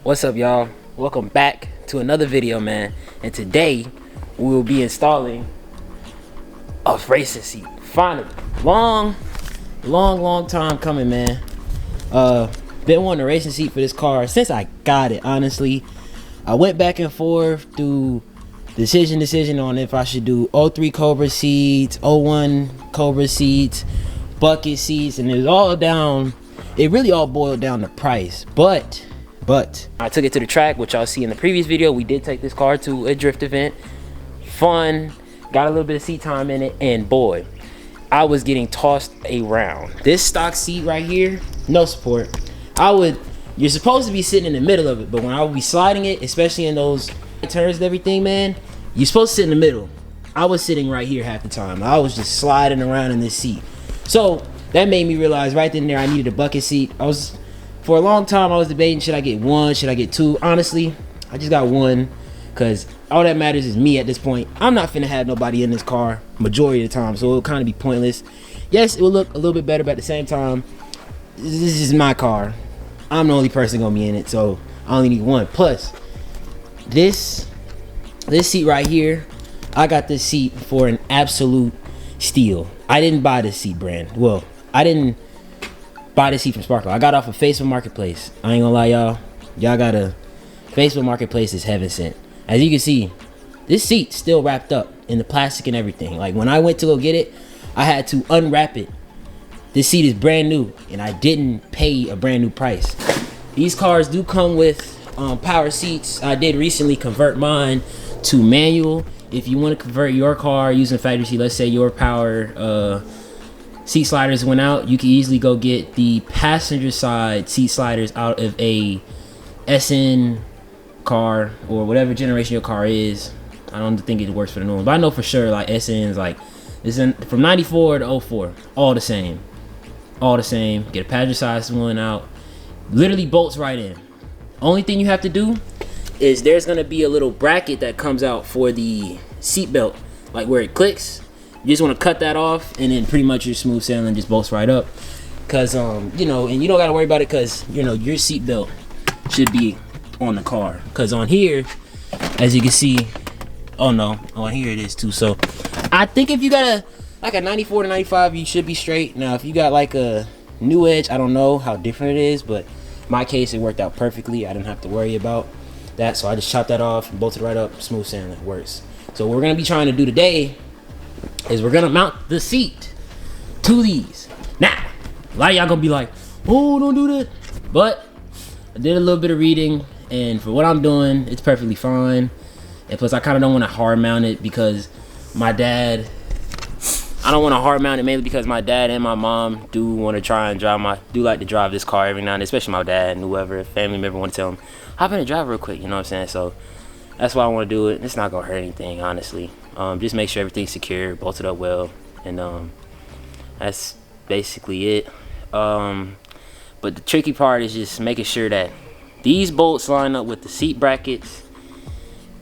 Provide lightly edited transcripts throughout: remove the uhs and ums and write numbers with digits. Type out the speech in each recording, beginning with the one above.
What's up, y'all? Welcome back to another video, man. And today we will be installing a racing seat. Finally, long time coming, man. Been wanting a racing seat for this car since I got it. Honestly, I went back and forth through decision on if I should do 03 Cobra seats, 01 Cobra seats, bucket seats, and it really all boiled down to price. But I took it to the track, which y'all see in the previous video. We did take this car to a drift event. Fun, got a little bit of seat time in it, and boy, I was getting tossed around. This stock seat right here, no support. You're supposed to be sitting in the middle of it, but when I would be sliding it, especially in those turns and everything, man, you're supposed to sit in the middle. I was sitting right here half the time. I was just sliding around in this seat. So that made me realize right then and there I needed a bucket seat. For a long time I was debating, should I get one, should I get two? Honestly, I just got one, because all that matters is me at this point. I'm not finna have nobody in this car majority of the time, so it'll kind of be pointless. Yes, it will look a little bit better, but at the same time, this is my car. I'm the only person gonna be in it, so I only need one. Plus, this seat right here, I got this seat for an absolute steal. I didn't buy this seat brand. Well, I didn't buy this seat from Sparco. I got off of Facebook Marketplace. I ain't gonna lie, y'all got a Facebook Marketplace is heaven sent. As you can see, this seat's still wrapped up in the plastic and everything. Like, when I went to go get it, I had to unwrap it. This seat is brand new, and I didn't pay a brand new price. These cars do come with power seats. I did recently convert mine to manual. If you want to convert your car using factory seat, let's say your power seat sliders went out, you can easily go get the passenger side seat sliders out of a SN car or whatever generation your car is. I don't think it works for the new one, but I know for sure like SN's like this from 94 to 04, all the same. Get a passenger side one out, literally bolts right in. Only thing you have to do is there's gonna be a little bracket that comes out for the seat belt, like where it clicks. You just want to cut that off, and then pretty much your smooth sailing just bolts right up. Cause and you don't gotta worry about it, cause your seat belt should be on the car. Cause on here, as you can see, on here it is too. So I think if you got a 94 to 95, you should be straight. Now if you got like a new edge, I don't know how different it is, but in my case it worked out perfectly. I didn't have to worry about that, so I just chopped that off and bolted right up. Smooth sailing, it works. So what we're gonna be trying to do today is we're gonna mount the seat to these. Now, a lot of y'all gonna be like, oh, don't do that. But I did a little bit of reading, and for what I'm doing, it's perfectly fine. And plus, I kind of don't want to hard mount it because I don't want to hard mount it mainly because my dad and my mom do want to try and like to drive this car every now and then, especially my dad and whoever, a family member want to tell them, hop in and drive real quick, you know what I'm saying? So that's why I want to do it. It's not gonna hurt anything, honestly. Just make sure everything's secure, bolted up well, and that's basically it. But the tricky part is just making sure that these bolts line up with the seat brackets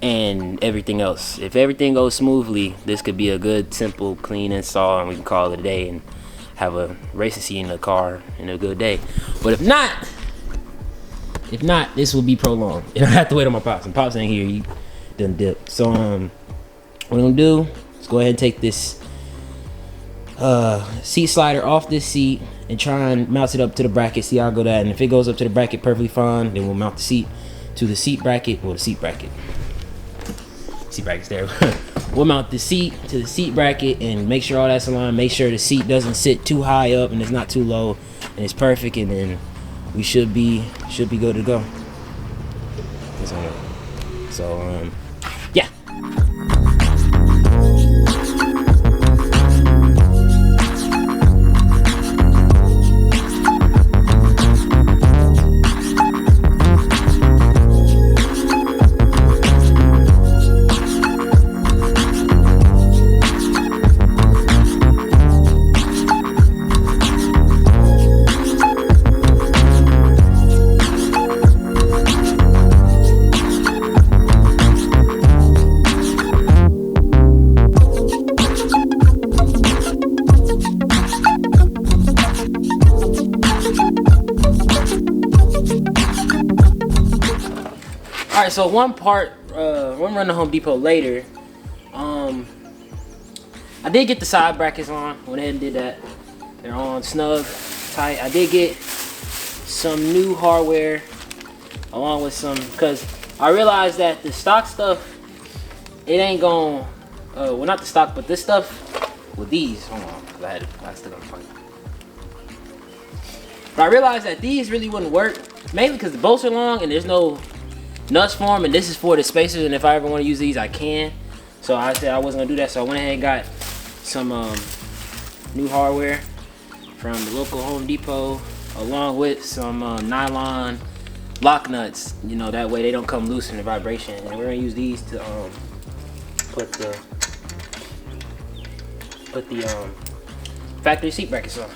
and everything else. If everything goes smoothly, this could be a good, simple, clean install, and we can call it a day and have a racing seat in the car in a good day. But if not, this will be prolonged. You don't have to wait on my pops. And pops ain't here. He done dip. So what I'm gonna do is go ahead and take this seat slider off this seat and try and mount it up to the bracket. See how I go that, and if it goes up to the bracket perfectly fine, then we'll mount the seat to the seat bracket, or the seat bracket's there. We'll mount the seat to the seat bracket and make sure all that's aligned. Make sure the seat doesn't sit too high up and it's not too low, and it's perfect, and then we should be good to go. So yeah. All right, so one part, when running to Home Depot later, I did get the side brackets on. Went ahead and did that. They're on snug, tight. I did get some new hardware along with some, because I realized that the stock stuff, it ain't going, well, not the stock, but this stuff with these. Hold on, because I still got to find it. But I realized that these really wouldn't work, mainly because the bolts are long and there's no nuts for them, and this is for the spacers, and if I ever want to use these, I can. So I said I wasn't gonna do that, so I went ahead and got some new hardware from the local Home Depot, along with some nylon lock nuts. You know, that way they don't come loose in the vibration. And we're gonna use these to put the factory seat brackets on.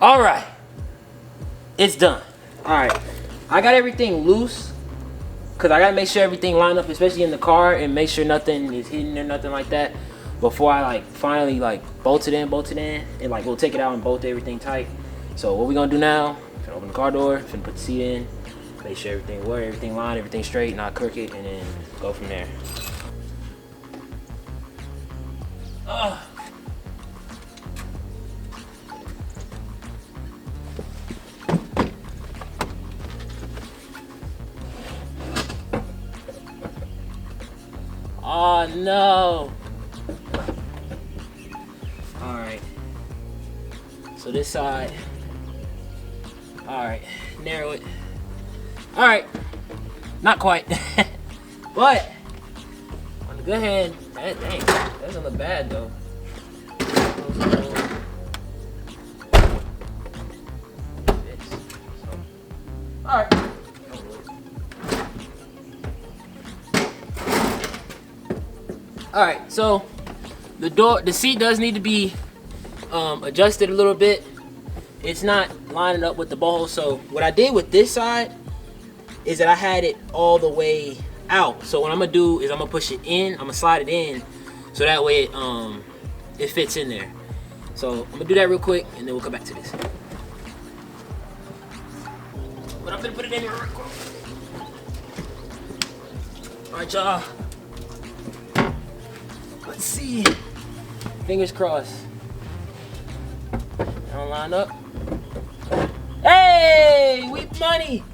All right, it's done. All right, I got everything loose because I gotta make sure everything lined up, especially in the car, and make sure nothing is hidden or nothing like that before I like finally like bolt it in, and like we'll take it out and bolt everything tight. So what we gonna do now? Finna open the car door, finna put the seat in, make sure everything works, everything lined, everything straight, not crooked, and then go from there. Oh no! Alright. So this side. Alright. Narrow it. Alright. Not quite. But on the good hand, dang, that doesn't look bad though. Alright. Alright, so the seat does need to be adjusted a little bit. It's not lining up with the ball. So what I did with this side is that I had it all the way out. So what I'm gonna do is I'm gonna push it in, I'm gonna slide it in, so that way it fits in there. So I'm gonna do that real quick and then we'll come back to this. But I'm gonna put it in here real quick. Alright, y'all. Let's see. Fingers crossed. Don't line up. Hey, we money.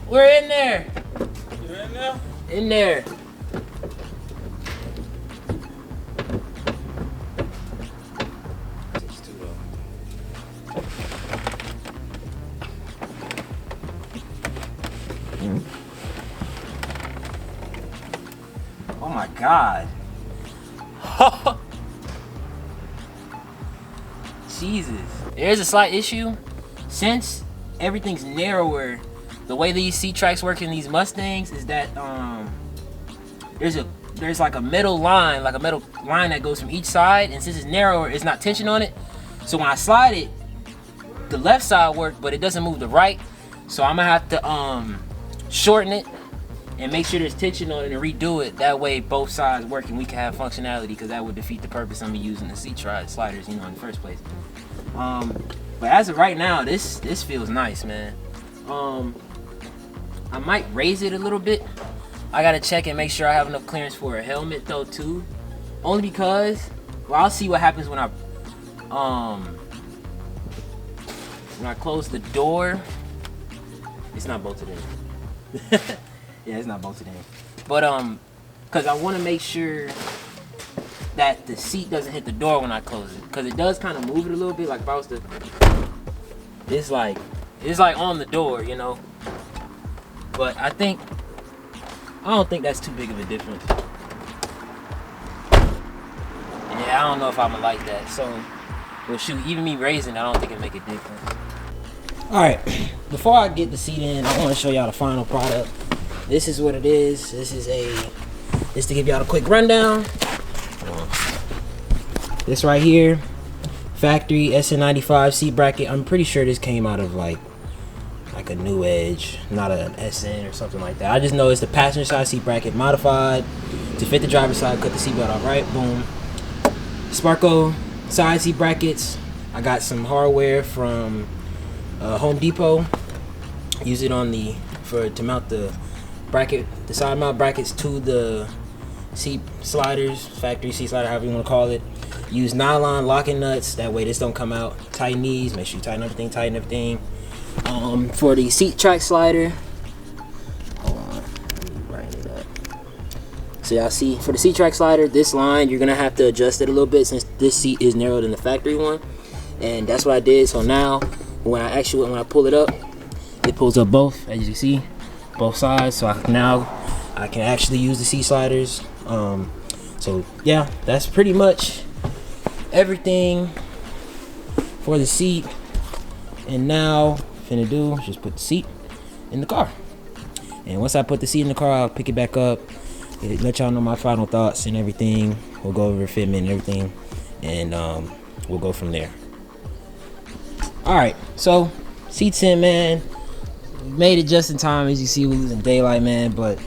We're in there. You're in there? In there. Oh my God. Jesus. There's a slight issue. Since everything's narrower, the way these seat tracks work in these Mustangs is that there's like a metal line, that goes from each side, and since it's narrower, it's not tension on it. So when I slide it, the left side works, but it doesn't move the right. So I'm gonna have to shorten it and make sure there's tension on it and redo it. That way both sides work and we can have functionality, because that would defeat the purpose of me using the seat sliders, you know, in the first place. But as of right now, this feels nice, man. I might raise it a little bit. I gotta check and make sure I have enough clearance for a helmet though too. Only because, well, I'll see what happens when I close the door. It's not bolted in. Yeah, it's not bolted in. But cause I want to make sure that the seat doesn't hit the door when I close it, cause it does kind of move it a little bit. Like if I was to, it's like on the door, you know. But I don't think that's too big of a difference. Yeah, I don't know if I'm gonna like that. So, well, shoot, even me raising, I don't think it make a difference. All right, before I get the seat in, I want to show y'all the final product. This is what it is. This to give y'all a quick rundown. This right here, factory sn95 seat bracket. I'm pretty sure this came out of like a New Edge, not an SN or something like that. I just know it's the passenger side seat bracket modified to fit the driver's side. Cut the seatbelt off, right? Boom. Sparco side seat brackets. I got some hardware from Home Depot. Use it on to mount the bracket, the side mount brackets to the seat sliders, factory seat slider, however you want to call it. Use nylon locking nuts, that way this don't come out. Tighten these, make sure you tighten everything. For the seat track slider, hold on, let me brighten it up. So y'all see, for the seat track slider, this line, you're gonna have to adjust it a little bit since this seat is narrower than the factory one. And that's what I did. So now, when I pull it up, it pulls up both, as you can see, both sides. So now I can actually use the seat sliders. So yeah, that's pretty much everything for the seat. And now, finna do, just put the seat in the car. And once I put the seat in the car, I'll pick it back up, let y'all know my final thoughts and everything. We'll go over fitment and everything, and we'll go from there. Alright, so seats in, man. Made it just in time. As you see, we're losing daylight, man, but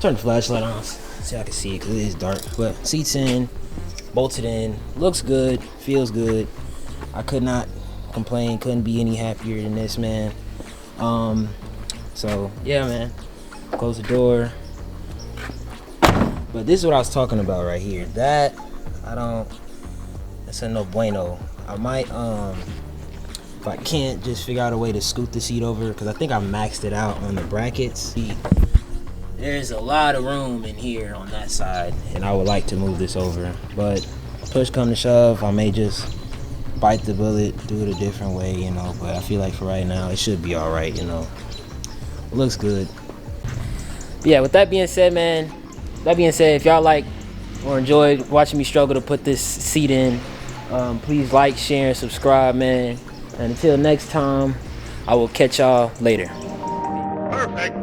turn the flashlight on so I can see it, because it is dark. But seats in, bolted in, looks good, feels good. I could not complain, couldn't be any happier than this, man. So yeah, man, close the door. But this is what I was talking about right here. That's a no bueno. I might if I can't, just figure out a way to scoot the seat over, because I think I maxed it out on the brackets. There's a lot of room in here on that side, and I would like to move this over, but push come to shove, I may just bite the bullet, do it a different way, you know. But I feel like for right now, it should be all right, you know. It looks good. But yeah, with that being said, man, if y'all like or enjoyed watching me struggle to put this seat in, please like, share, and subscribe, man. And until next time, I will catch y'all later. Perfect.